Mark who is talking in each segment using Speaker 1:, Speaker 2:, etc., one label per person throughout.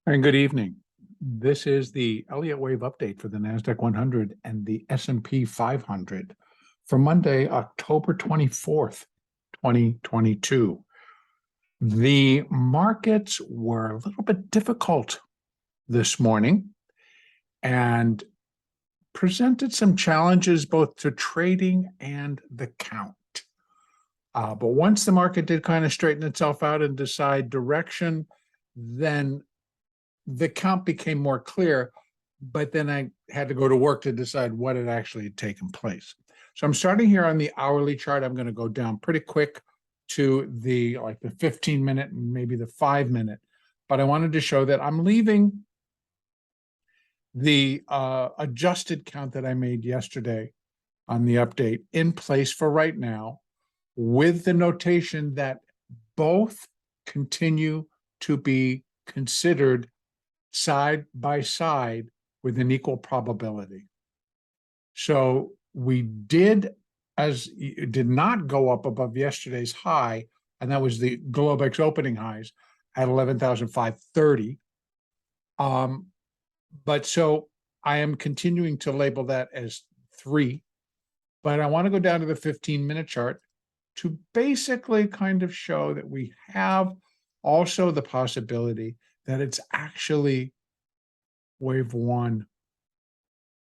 Speaker 1: And good evening. This is the Elliott wave update for the NASDAQ 100 and the S&P 500 for Monday, October 24th, 2022. The markets were a little bit difficult this morning and presented some challenges both to trading and the count. But once the market did kind of straighten itself out and decide direction, then the count became more clear, but then I had to go to work to decide what had actually taken place. So I'm starting here on the hourly chart. I'm going to go down pretty quick to the 15-minute and maybe the 5-minute, but I wanted to show that I'm leaving the adjusted count that I made yesterday on the update in place for right now, with the notation that both continue to be considered side by side with an equal probability. So we did not go up above yesterday's high, and that was the Globex opening highs at 11,530. But so I am continuing to label that as 3, but I want to go down to the 15-minute chart to basically kind of show that we have also the possibility that it's actually wave 1.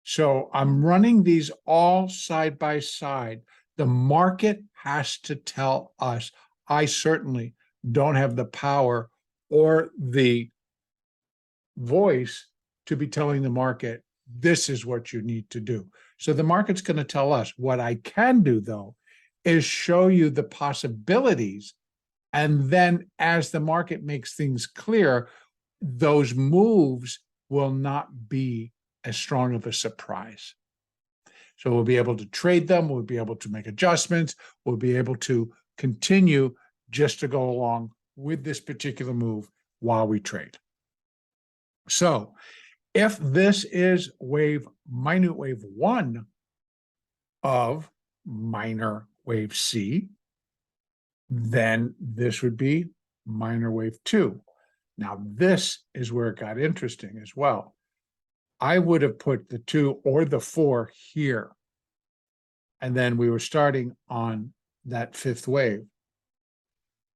Speaker 1: So I'm running these all side by side. The market has to tell us. I certainly don't have the power or the voice to be telling the market, this is what you need to do. So the market's going to tell us. What I can do, though, is show you the possibilities. And then as the market makes things clear, those moves will not be as strong of a surprise. So we'll be able to trade them. We'll be able to make adjustments. We'll be able to continue just to go along with this particular move while we trade. So if this is minute wave 1 of minor wave C, then this would be minor wave 2. Now, this is where it got interesting as well. I would have put the 2 or the 4 here, and then we were starting on that 5th wave.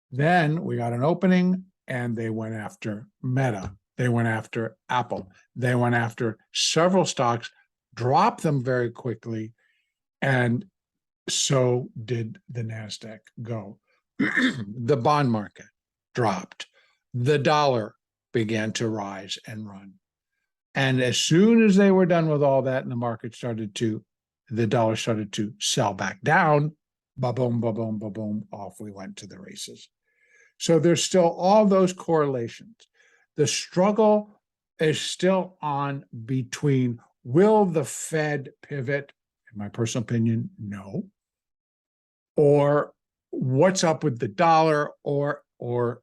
Speaker 1: Then we got an opening, and they went after Meta. They went after Apple. They went after several stocks, dropped them very quickly, and so did the NASDAQ go. The bond market dropped. The dollar began to rise and run. And as soon as they were done with all that and the market the dollar started to sell back down, ba-boom, ba-boom, ba-boom, off we went to the races. So there's still all those correlations. The struggle is still on between, will the Fed pivot? In my personal opinion, no. Or what's up with the dollar, or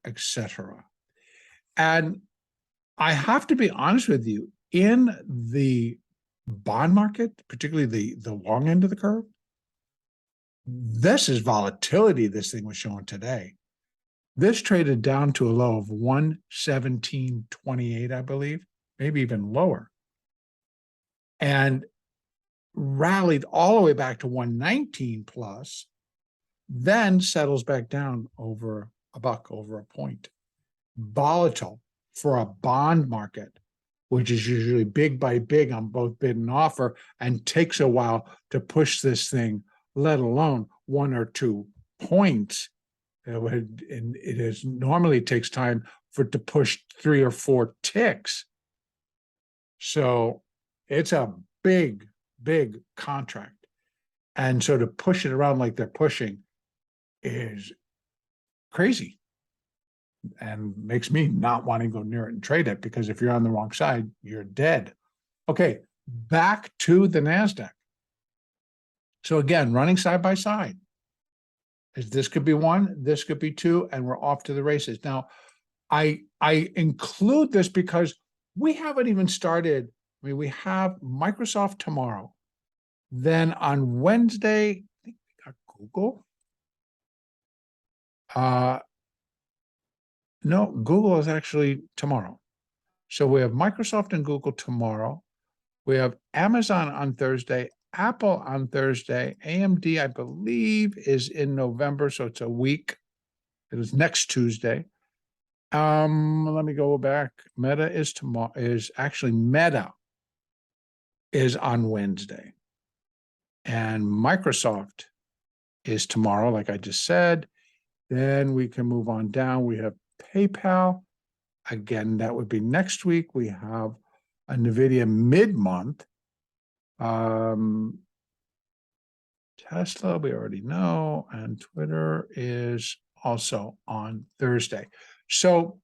Speaker 1: et cetera. And I have to be honest with you, in the bond market, particularly the long end of the curve, this is volatility this thing was showing today. This traded down to a low of 117.28, I believe, maybe even lower, and rallied all the way back to 119 plus, then settles back down over $1, over a point. Volatile for a bond market, which is usually big by big on both bid and offer, and takes a while to push this thing, let alone 1 or 2 points. It normally takes time for it to push 3 or 4 ticks. So it's a big, big contract. And so to push it around like they're pushing is crazy, and makes me not want to go near it and trade it, because if you're on the wrong side, you're dead. Okay, back to the NASDAQ. So again, running side by side. This could be 1, this could be 2, and we're off to the races. Now, I include this because we haven't even started. I mean, we have Microsoft tomorrow. Then on Wednesday, I think we got Google. No, Google is actually tomorrow. So we have Microsoft and Google tomorrow. We have Amazon on Thursday, Apple on Thursday, AMD, I believe, is in November, so it's a week. It was next Tuesday. Let me go back. Meta is tomorrow, Meta is on Wednesday. And Microsoft is tomorrow, like I just said. Then we can move on down. We have PayPal. Again, that would be next week. We have a NVIDIA mid-month. Tesla, we already know, and Twitter is also on Thursday. So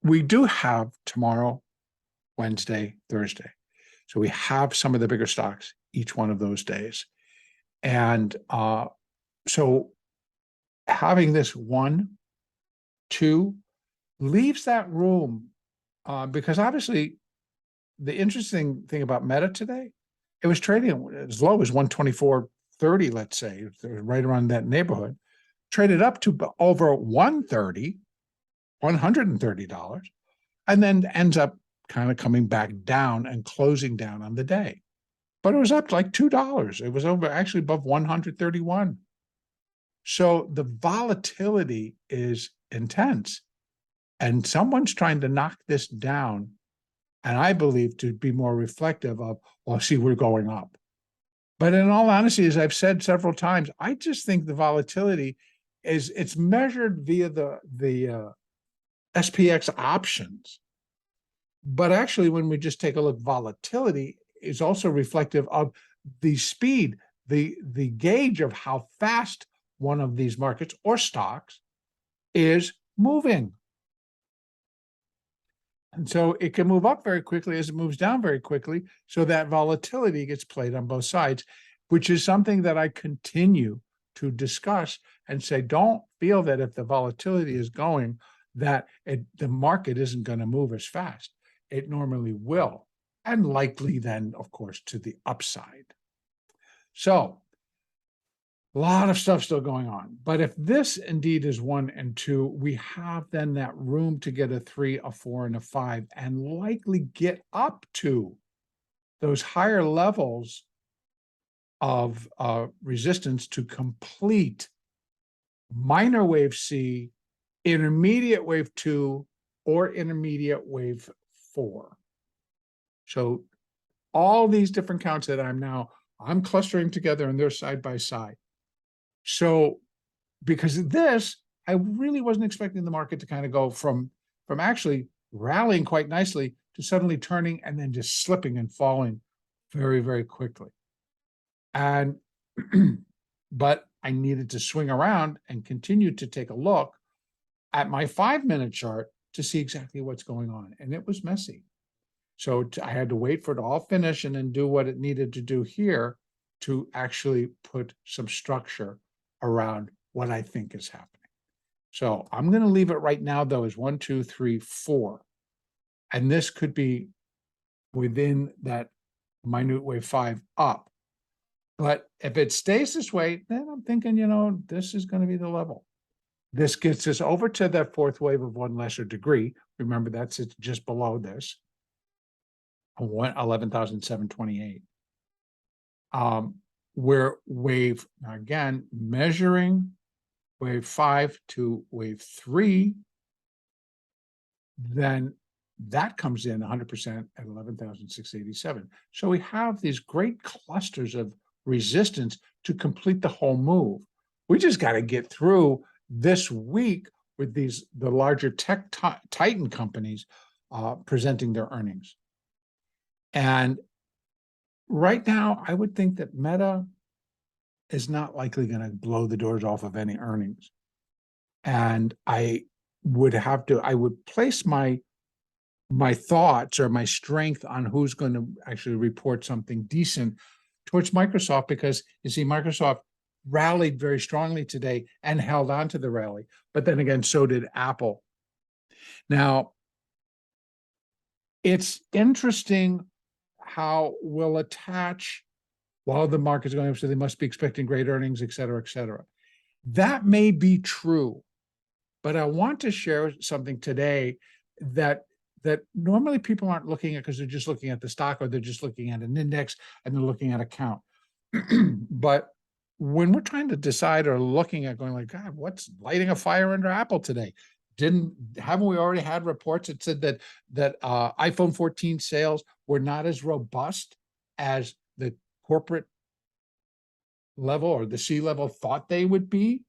Speaker 1: we do have tomorrow, Wednesday, Thursday. So we have some of the bigger stocks each one of those days. And so having this 1, 2 leaves that room because obviously the interesting thing about Meta today, it was trading as low as 124.30, let's say, right around that neighborhood, traded up to over $130, $130, and then ends up kind of coming back down and closing down on the day. But it was up like $2. It was actually above 131. So the volatility is intense. And someone's trying to knock this down, and I believe to be more reflective of, well, see, we're going up. But in all honesty, as I've said several times, I just think the volatility it's measured via the SPX options. But actually, when we just take a look, volatility is also reflective of the speed, the gauge of how fast one of these markets or stocks is moving. And so it can move up very quickly as it moves down very quickly. So that volatility gets played on both sides, which is something that I continue to discuss and say, don't feel that if the volatility is going, that the market isn't going to move as fast. It normally will, and likely then, of course, to the upside. So a lot of stuff still going on. But if this indeed is 1 and 2, we have then that room to get a 3, a 4, and a 5, and likely get up to those higher levels of resistance to complete minor wave C, intermediate wave 2, or intermediate wave 4. So all these different counts that I'm clustering together and they're side by side. So because of this, I really wasn't expecting the market to kind of go from actually rallying quite nicely to suddenly turning and then just slipping and falling very, very quickly. And but I needed to swing around and continue to take a look at my 5-minute chart to see exactly what's going on. And it was messy. So I had to wait for it to all finish and then do what it needed to do here to actually put some structure around what I think is happening. So I'm going to leave it right now, though, as 1, 2, 3, 4. And this could be within that minute wave 5 up. But if it stays this way, then I'm thinking, this is going to be the level. This gets us over to that 4th wave of 1 lesser degree. Remember, that's just below this, 11,728. Where wave, again, measuring wave 5 to wave 3, then that comes in 100% at 11,687. So we have these great clusters of resistance to complete the whole move. We just got to get through this week with the larger tech titan companies presenting their earnings. And right now, I would think that Meta is not likely going to blow the doors off of any earnings. And I would place my thoughts or my strength on who's going to actually report something decent towards Microsoft, because you see, Microsoft rallied very strongly today and held on to the rally. But then again, so did Apple. Now, it's interesting how we'll attach while the market's going up, so they must be expecting great earnings, et cetera, et cetera. That may be true, but I want to share something today that that normally people aren't looking at because they're just looking at the stock or they're just looking at an index and they're looking at a count. But when we're trying to decide or looking at going like, God, what's lighting a fire under Apple today? Haven't we already had reports that said that iPhone 14 sales were not as robust as the corporate level or the C-level thought they would be?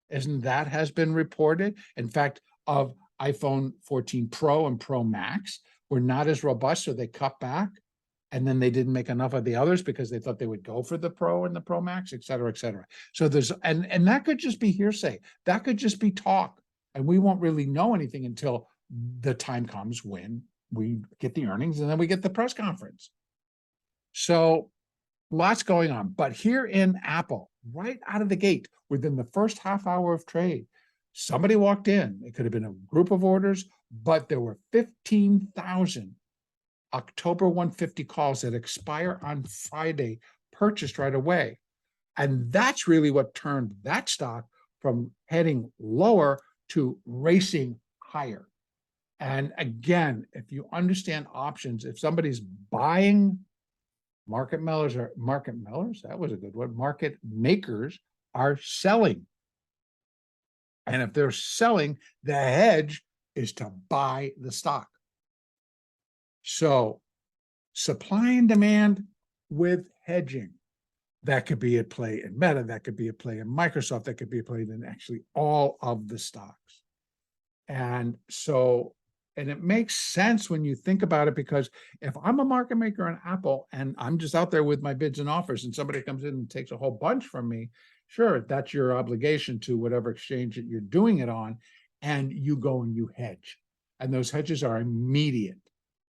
Speaker 1: Isn't that has been reported? In fact, of iPhone 14 Pro and Pro Max were not as robust, so they cut back, and then they didn't make enough of the others because they thought they would go for the Pro and the Pro Max, et cetera, et cetera. So there's, and that could just be hearsay. That could just be talk. And we won't really know anything until the time comes when we get the earnings and then we get the press conference. So lots going on. But here in Apple, right out of the gate, within the first half hour of trade, somebody walked in. It could have been a group of orders, but there were 15,000 October 150 calls that expire on Friday, purchased right away. And that's really what turned that stock from heading lower to racing higher. And again, if you understand options, if somebody's buying, market makers, that was a good one, market makers are selling. And if they're selling, the hedge is to buy the stock. So supply and demand with hedging. That could be at play in Meta, that could be at play in Microsoft, that could be at play in actually all of the stocks. And so, and it makes sense when you think about it, because if I'm a market maker on Apple and I'm just out there with my bids and offers and somebody comes in and takes a whole bunch from me, sure, that's your obligation to whatever exchange that you're doing it on, and you go and you hedge. And those hedges are immediate.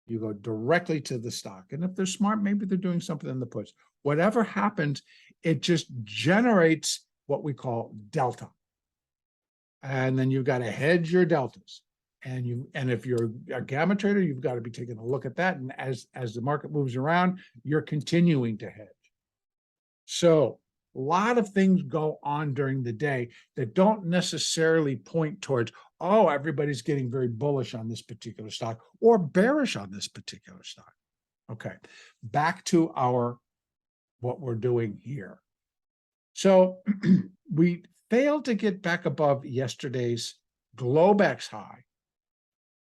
Speaker 1: You go directly to the stock. And if they're smart, maybe they're doing something in the puts. Whatever happens, it just generates what we call delta. And then you've got to hedge your deltas. And if you're a gamma trader, you've got to be taking a look at that. And as the market moves around, you're continuing to hedge. So a lot of things go on during the day that don't necessarily point towards, oh, everybody's getting very bullish on this particular stock or bearish on this particular stock. Okay, back to what we're doing here. So we failed to get back above yesterday's Globex high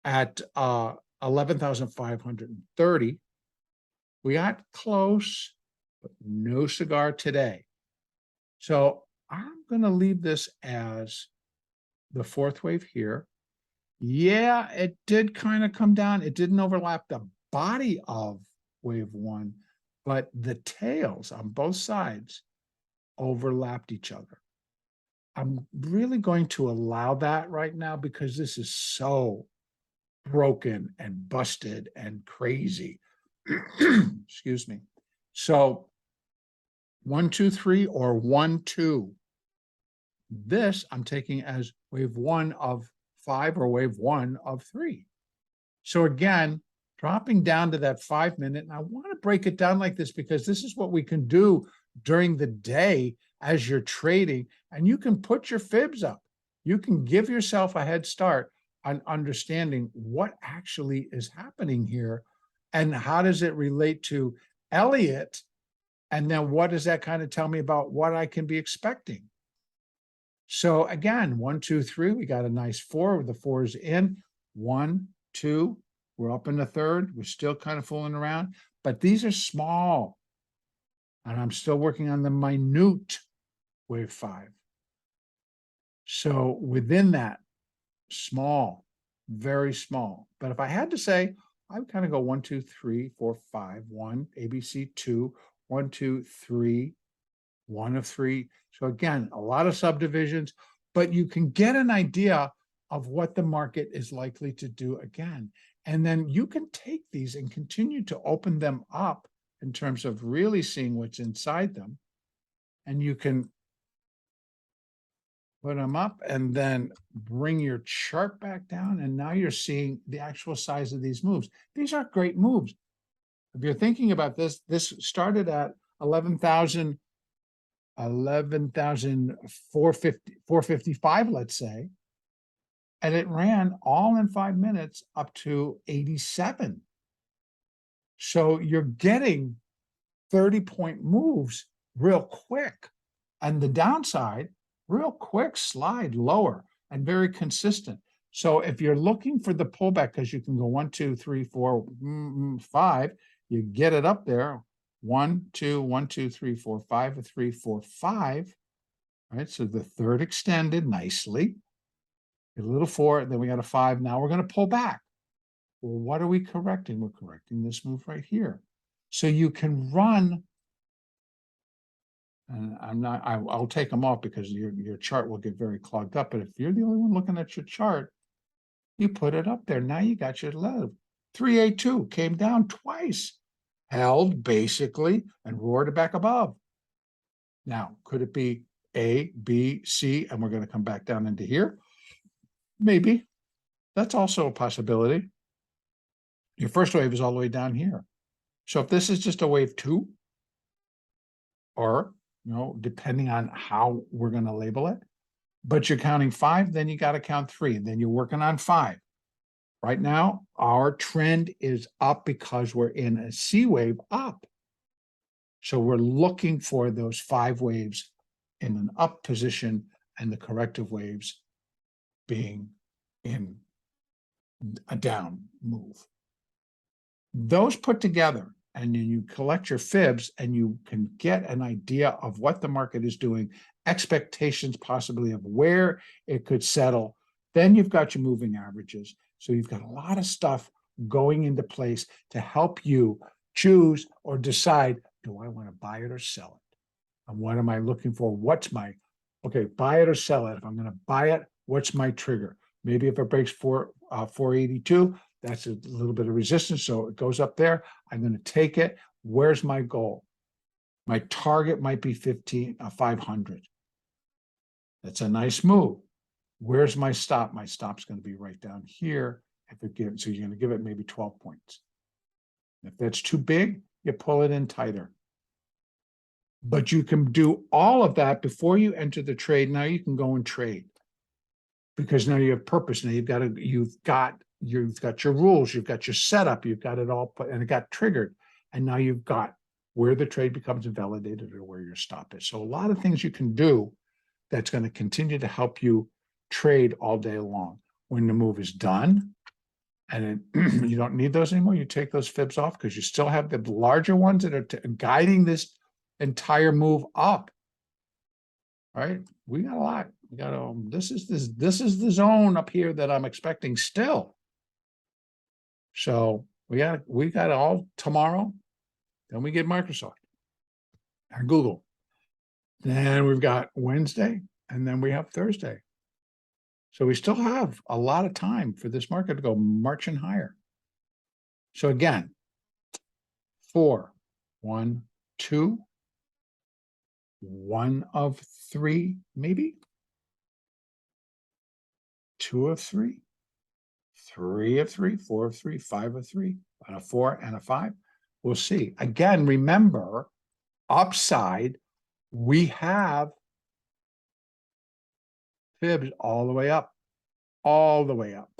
Speaker 1: at 11,530. We got close, but no cigar today. So I'm going to leave this as the fourth wave here. Yeah, it did kind of come down. It didn't overlap the body of wave one, but the tails on both sides overlapped each other. I'm really going to allow that right now because this is so broken and busted and crazy. Excuse me. So 1, 2, 3 or 1, 2. This I'm taking as wave 1 of 5 or wave 1 of 3. So again, dropping down to that 5 minute, and I want to break it down like this because this is what we can do during the day as you're trading, and you can put your fibs up. You can give yourself a head start on understanding what actually is happening here and how does it relate to Elliott, and then what does that kind of tell me about what I can be expecting. So again, 1, 2, 3, we got a nice 4. The 4 is in. 1, 2, we're up in the third. We're still kind of fooling around, but these are small. And I'm still working on the minute wave 5. So within that, small, very small. But if I had to say, I would kind of go 1, 2, 3, 4, 5, 1, ABC 2, 1, 2, 3, 1 of 3. So again, a lot of subdivisions, but you can get an idea of what the market is likely to do again. And then you can take these and continue to open them up in terms of really seeing what's inside them. And you can put them up and then bring your chart back down. And now you're seeing the actual size of these moves. These are great moves. If you're thinking about this, this started at 11,455, let's say. and it ran all in 5 minutes up to 87. So you're getting 30-point moves real quick. And the downside, real quick slide lower and very consistent. So if you're looking for the pullback, because you can go 1, 2, 3, 4, 5, you get it up there. 1, 2, 1, 2, 3, 4, 5, 3, 4, 5. Right. So the third extended nicely. A little 4, then we got a 5. Now we're going to pull back. Well, what are we correcting? We're correcting this move right here. So you can run, and I'll take them off because your chart will get very clogged up. But if you're the only one looking at your chart, you put it up there. Now you got your low. 382 came down twice, held basically, and roared it back above. Now, could it be A, B, C, and we're going to come back down into here? Maybe. That's also a possibility. Your first wave is all the way down here. So if this is just a wave 2, or, depending on how we're going to label it, but you're counting 5, then you got to count 3, and then you're working on 5. Right now, our trend is up because we're in a C wave up. So we're looking for those 5 waves in an up position and the corrective waves being in a down move. Those put together, and then you collect your fibs and you can get an idea of what the market is doing, expectations possibly of where it could settle. Then you've got your moving averages. So you've got a lot of stuff going into place to help you choose or decide, do I want to buy it or sell it? And what am I looking for? Okay, buy it or sell it. If I'm going to buy it, what's my trigger? Maybe if it breaks 482, that's a little bit of resistance. So it goes up there. I'm going to take it. Where's my goal? My target might be 500. That's a nice move. Where's my stop? My stop's going to be right down here. So you're going to give it maybe 12 points. If that's too big, you pull it in tighter. But you can do all of that before you enter the trade. Now you can go and trade because now you have purpose. Now you've got your rules, you've got your setup, you've got it all put, and it got triggered. And now you've got where the trade becomes invalidated or where your stop is. So a lot of things you can do that's going to continue to help you trade all day long. When the move is done and you don't need those anymore, you take those fibs off because you still have the larger ones that are guiding this entire move up. All right, we got a lot. We got this is the zone up here that I'm expecting still. So we got all tomorrow. Then we get Microsoft and Google. Then we've got Wednesday, and then we have Thursday. So we still have a lot of time for this market to go marching higher. So again, 4, 1, 2, 1 of 3, maybe 2 of 3, 3 of 3, 4 of 3, 5 of 3, and a 4 and a 5. We'll see. Again, remember, upside, we have fibs all the way up, all the way up.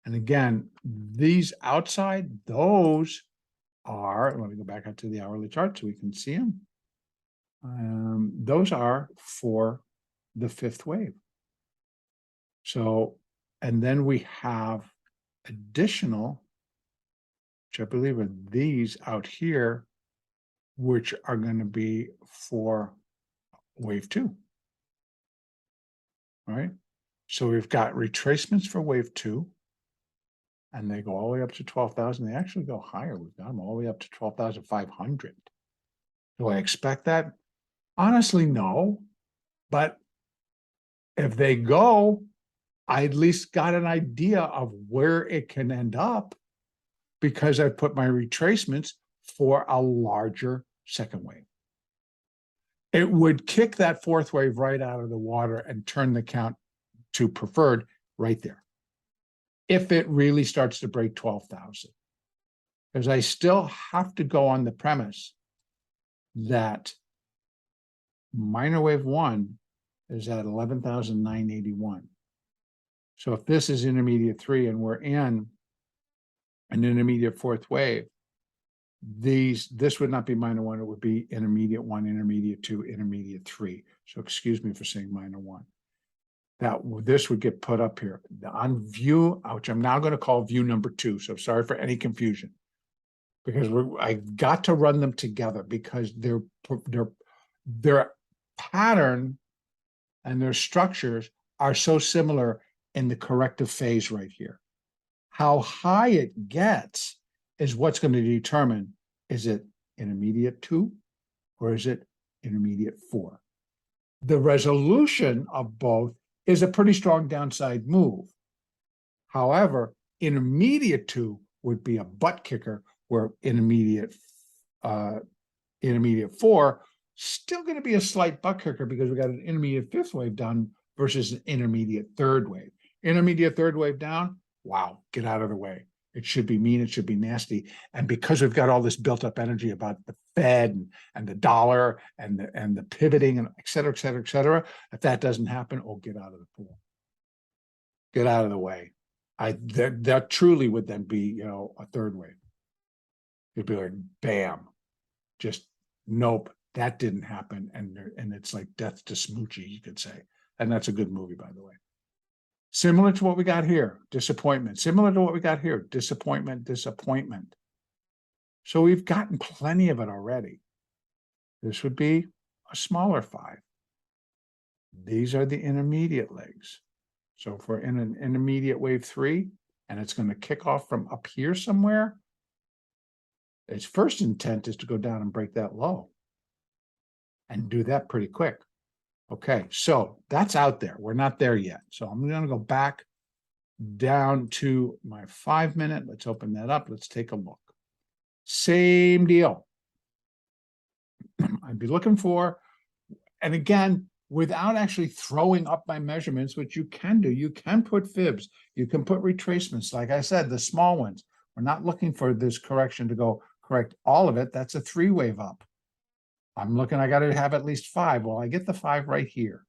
Speaker 1: And again, these outside, those are, let me go back up to the hourly chart so we can see them. Those are for the 5th wave. So, and then we have additional, which I believe are these out here, which are going to be for wave 2. All right. So we've got retracements for wave 2, and they go all the way up to 12,000. They actually go higher. We've got them all the way up to 12,500. Do I expect that? Honestly, no. But if they go, I at least got an idea of where it can end up because I put my retracements for a larger second wave. It would kick that 4th wave right out of the water and turn the count to preferred right there, if it really starts to break 12,000. Because I still have to go on the premise that minor wave 1 is at 11,981. So if this is intermediate 3 and we're in an intermediate 4th wave, this would not be minor 1, it would be intermediate 1, intermediate 2, intermediate 3. So excuse me for saying minor 1. This would get put up here on view, which I'm now going to call view number 2. So sorry for any confusion, because I've got to run them together because their pattern and their structures are so similar in the corrective phase right here. How high it gets is what's going to determine, is it intermediate 2 or is it intermediate 4? The resolution of both is a pretty strong downside move. However, intermediate 2 would be a butt kicker, where intermediate 4 still going to be a slight butt kicker because we got an intermediate 5th wave down versus an intermediate 3rd wave. Intermediate 3rd wave down, wow, get out of the way. It should be mean, it should be nasty. And because we've got all this built up energy about the Fed and the dollar and the pivoting and et cetera, et cetera, et cetera, if that doesn't happen, oh, get out of the pool. Get out of the way. That truly would then be, a 3rd wave. It'd be like, bam, just nope, that didn't happen. And it's like death to Smoochie, you could say. And that's a good movie, by the way. Similar to what we got here, disappointment. Similar to what we got here, disappointment, disappointment. So we've gotten plenty of it already. This would be a smaller 5. These are the intermediate legs. So if we're in an intermediate wave 3, and it's going to kick off from up here somewhere, its first intent is to go down and break that low. And do that pretty quick. Okay, so that's out there. We're not there yet. So I'm going to go back down to my 5-minute. Let's open that up. Let's take a look. Same deal. I'd be looking for, and again, without actually throwing up my measurements, which you can do, you can put fibs, you can put retracements. Like I said, the small ones. We're not looking for this correction to go correct all of it. That's a 3-wave up. I'm looking, I got to have at least 5. Well, I get the 5 right here.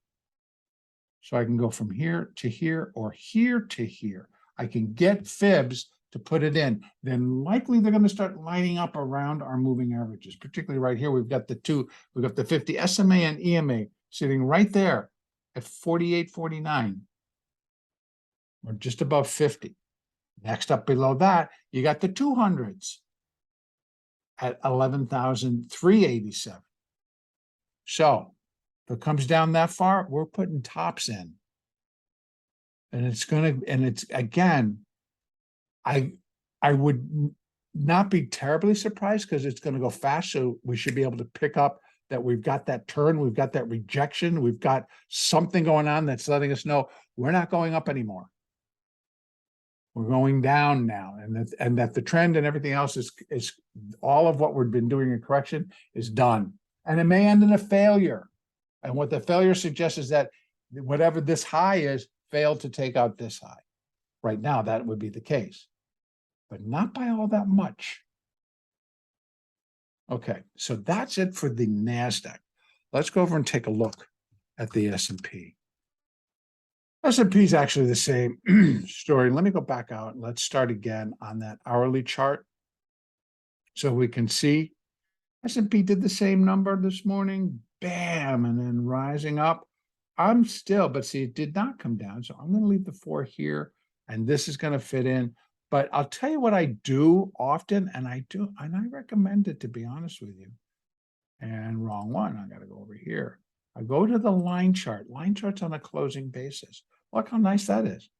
Speaker 1: So I can go from here to here or here to here. I can get fibs to put it in. Then likely they're going to start lining up around our moving averages, particularly right here. We've got we've got the 50 SMA and EMA sitting right there at 48.49. We're just above 50. Next up below that, you got the 200s at 11,387. So if it comes down that far, we're putting tops in. And it's again, I would not be terribly surprised because it's going to go fast. So we should be able to pick up that we've got that turn, we've got that rejection, we've got something going on that's letting us know we're not going up anymore. We're going down now, and that the trend and everything else is all of what we've been doing in correction is done. And it may end in a failure. And what the failure suggests is that whatever this high is failed to take out this high. Right now, that would be the case, but not by all that much. Okay, so that's it for the NASDAQ. Let's go over and take a look at the S&P. S&P is actually the same story. Let me go back out. Let's start again on that hourly chart. So we can see S&P did the same number this morning, bam, and then rising up. I'm still, but see, it did not come down. So I'm going to leave the 4 here, and this is going to fit in. But I'll tell you what I do often, and I recommend it, to be honest with you. And wrong one. I got to go over here. I go to the line chart. Line chart's on a closing basis. Look how nice that is.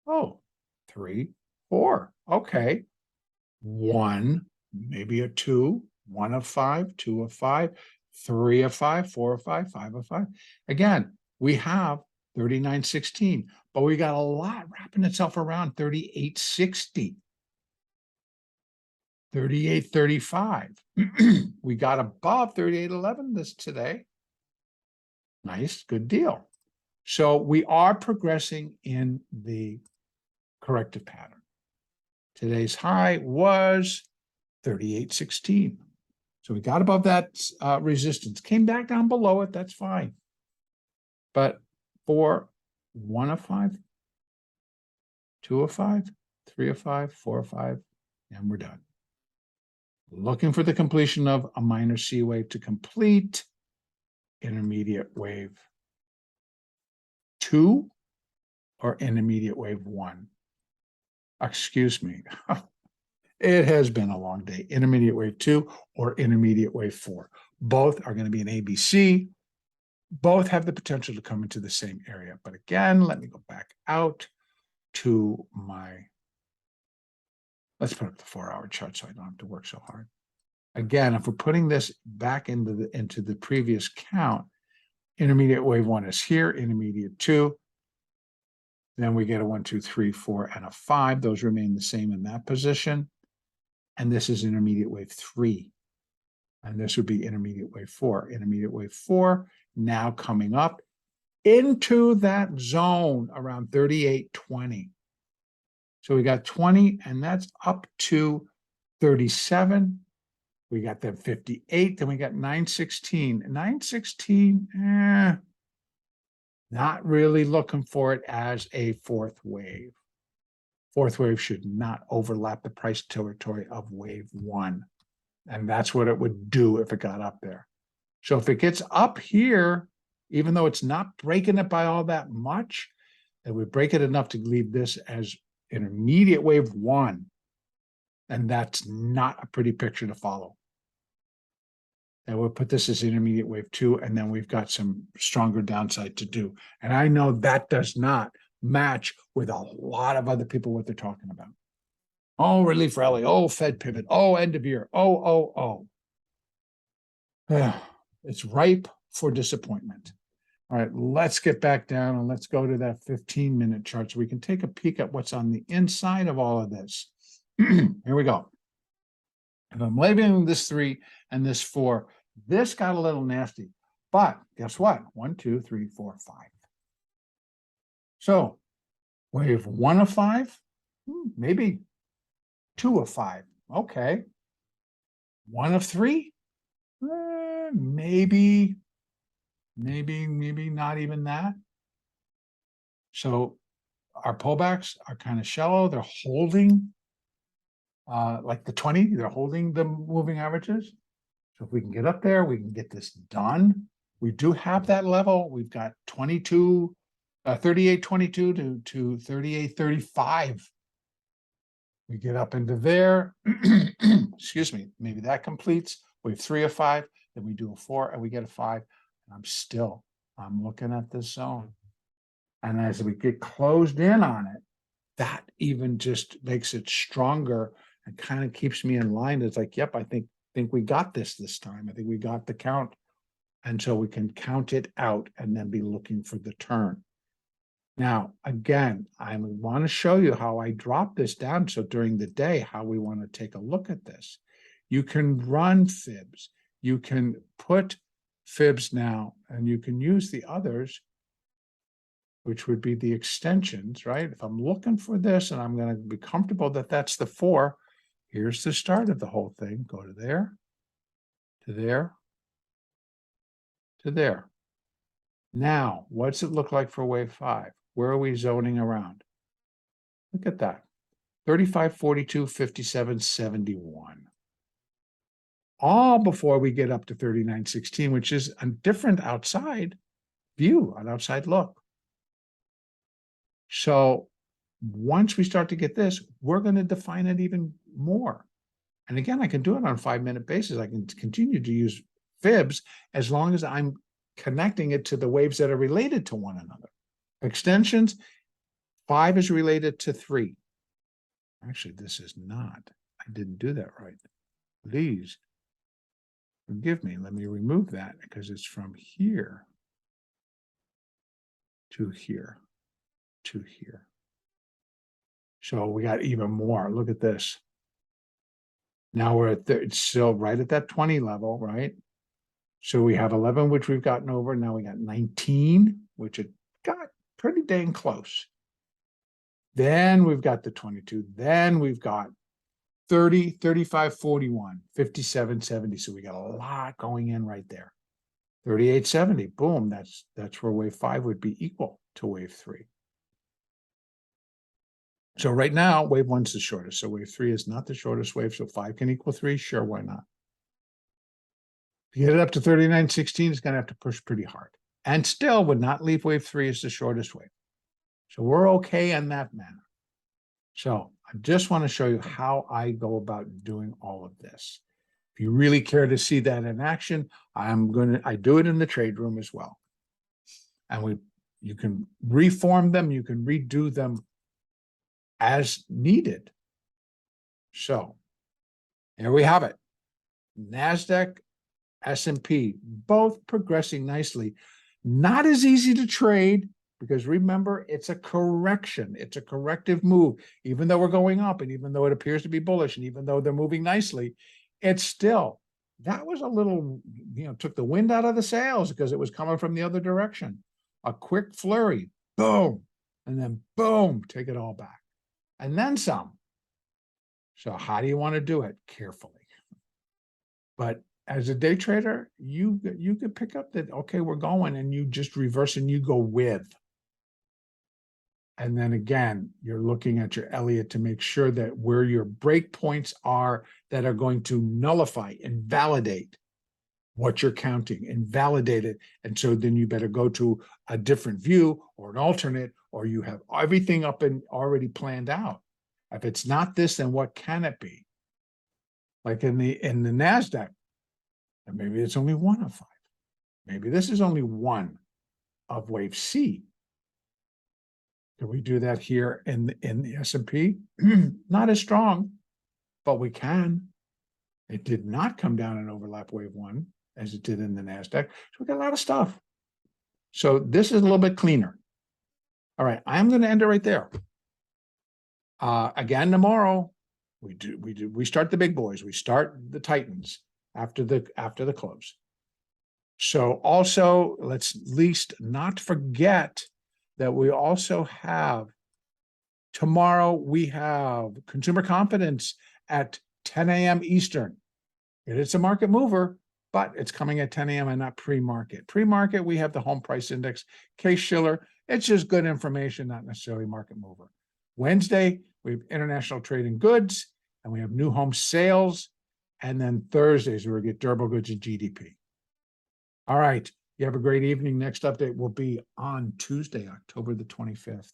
Speaker 1: Oh, 3, 4. Okay. 1, maybe a 2, 1 of 5, 2 of 5, 3 of 5, 4 of 5, 5 of 5. Again, we have 39.16, but we got a lot wrapping itself around 38.60. 38.35. We got above 38.11 today. Nice, good deal. So we are progressing in the corrective pattern. Today's high was 38.16. So we got above that resistance, came back down below it, that's fine. But for 1 of 5, 2 of 5, 3 of 5, 4 of 5, and we're done. Looking for the completion of a minor C wave to complete intermediate wave 2 or intermediate wave 1. Excuse me. It has been a long day. Intermediate wave 2 or intermediate wave 4. Both are going to be an ABC. Both have the potential to come into the same area. But again, let me go back out to my, let's put up the 4-hour chart so I don't have to work so hard. Again, if we're putting this back into the previous count, intermediate wave 1 is here, intermediate 2. Then we get a 1, 2, 3, 4, and a 5. Those remain the same in that position. And this is intermediate wave 3. And this would be intermediate wave 4. Intermediate wave 4 now coming up into that zone around 38.20. So we got 20, and that's up to 37. We got that 58, then we got 916. 916, not really looking for it as a fourth wave. Fourth wave should not overlap the price territory of wave 1. And that's what it would do if it got up there. So if it gets up here, even though it's not breaking it by all that much, it would break it enough to leave this as intermediate wave 1. And that's not a pretty picture to follow. And we'll put this as intermediate wave 2, and then we've got some stronger downside to do. And I know that does not match with a lot of other people what they're talking about. Oh, relief rally. Oh, Fed pivot. Oh, end of year. Oh. It's ripe for disappointment. All right, let's get back down and let's go to that 15-minute chart so we can take a peek at what's on the inside of all of this. Here we go. If I'm labeling this 3 and this 4, this got a little nasty. But guess what? 1, 2, 3, 4, 5. So wave 1 of 5, maybe 2 of 5. Okay. 1 of 3, maybe not even that. So our pullbacks are kind of shallow. They're holding like the 20, they're holding the moving averages. So if we can get up there, we can get this done. We do have that level. We've got 38.22 to 38.35. We get up into there. Excuse me. Maybe that completes. We have 3 of 5. Then we do a 4 and we get a 5. And I'm looking at this zone. And as we get closed in on it, that even just makes it stronger and kind of keeps me in line. It's like, yep, I think we got this time. I think we got the count. And so we can count it out and then be looking for the turn. Now, again, I want to show you how I drop this down. So during the day, how we want to take a look at this. You can run fibs. You can put fibs now, and you can use the others, which would be the extensions, right? If I'm looking for this and I'm going to be comfortable that that's the 4, here's the start of the whole thing. Go to there, to there, to there. Now, what's it look like for wave 5? Where are we zoning around? Look at that. 35, 42, 57, 71. All before we get up to 39.16, which is a different outside view, an outside look. So once we start to get this, we're going to define it even more. And again, I can do it on a 5-minute basis. I can continue to use fibs as long as I'm connecting it to the waves that are related to one another. Extensions, 5 is related to 3. Actually, this is not. I didn't do that right. Please forgive me. Let me remove that because it's from here to here to here. So we got even more. Look at this. Now we're at it's still right at that 20 level, right? So we have 11, which we've gotten over. Now we got 19, which it got pretty dang close. Then we've got the 22. Then we've got 30, 35, 41, 57, 70. So we got a lot going in right there. 38.70, boom, that's where wave 5 would be equal to wave 3. So right now, wave 1's the shortest. So wave 3 is not the shortest wave. So 5 can equal 3. Sure, why not? To get it up to 39.16, it's going to have to push pretty hard. And still would not leave wave 3 as the shortest wave. So we're okay in that manner. So I just want to show you how I go about doing all of this. If you really care to see that in action, I do it in the trade room as well. And you can reform them, you can redo them as needed. So here we have it. NASDAQ, S&P, both progressing nicely. Not as easy to trade because remember, it's a correction. It's a corrective move. Even though we're going up and even though it appears to be bullish and even though they're moving nicely, it's still, that was a little, took the wind out of the sails because it was coming from the other direction. A quick flurry, boom, and then boom, take it all back. And then some. So how do you want to do it? Carefully. But as a day trader, you could pick up that, okay, we're going, and you just reverse and you go with. And then again, you're looking at your Elliott to make sure that where your break points are that are going to nullify and validate what you're counting and validate it. And so then you better go to a different view or an alternate, or you have everything up and already planned out. If it's not this, then what can it be? Like in the NASDAQ, and maybe it's only 1 of 5. Maybe this is only 1 of wave C. Can we do that here in the S&P? Not as strong, but we can. It did not come down and overlap wave 1 as it did in the NASDAQ. So we got a lot of stuff. So this is a little bit cleaner. All right, I'm going to end it right there. Again, tomorrow, we start the big boys. We start the Titans after the close. So also, let's at least not forget that we also have tomorrow, we have consumer confidence at 10 a.m. Eastern. It is a market mover, but it's coming at 10 a.m. and not pre-market. Pre-market, we have the home price index, Case-Shiller. It's just good information, not necessarily market mover. Wednesday, we have international trade in goods, and we have new home sales. And then Thursdays, we get durable goods and GDP. All right. You have a great evening. Next update will be on Tuesday, October the 25th.